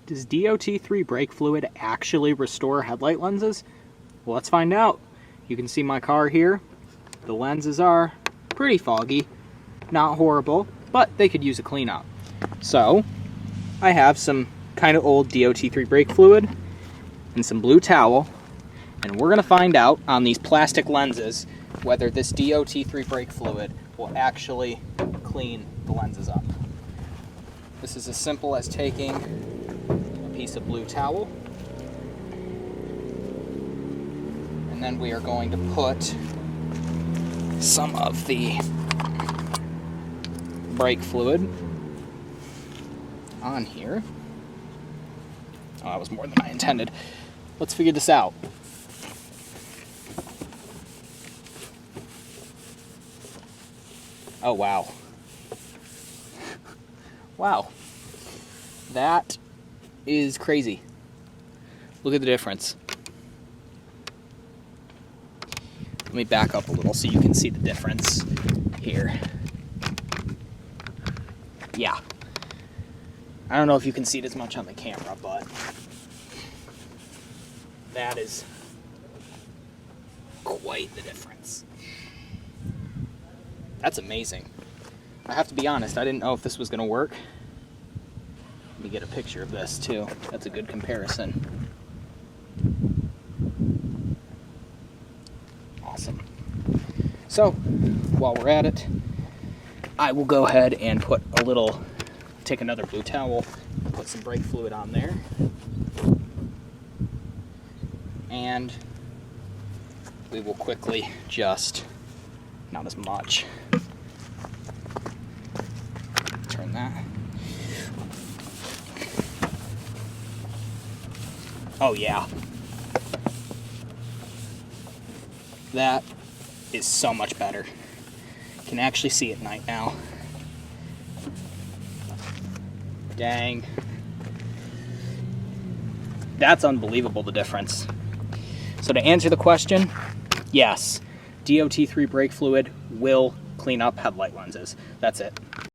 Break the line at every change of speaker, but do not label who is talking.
Does DOT3 brake fluid actually restore headlight lenses? Well, let's find out. You can see my car here. The lenses are pretty foggy, not horrible, but they could use a cleanup. So, I have some kind of old DOT3 brake fluid and some blue towel, and we're gonna find out on these plastic lenses whether this DOT3 brake fluid will actually clean the lenses up. This is as simple as taking a piece of blue towel, and then we are going to put some of the brake fluid on here. Oh, that was more than I intended. Let's figure this out. Oh, wow. Wow. That is crazy. Look at the difference. Let me back up a little so you can see the difference here. Yeah. I don't know if you can see it as much on the camera, but that is quite the difference. That's amazing. I have to be honest, I didn't know if this was going to work. Let me get a picture of this too. That's a good comparison. Awesome. So, while we're at it, I will go ahead and take another blue towel, put some brake fluid on there, and we will quickly not as much, turn that. Oh yeah. That is so much better. Can actually see at night now. Dang. That's unbelievable, the difference. So to answer the question, yes, DOT3 brake fluid will clean up headlight lenses. That's it.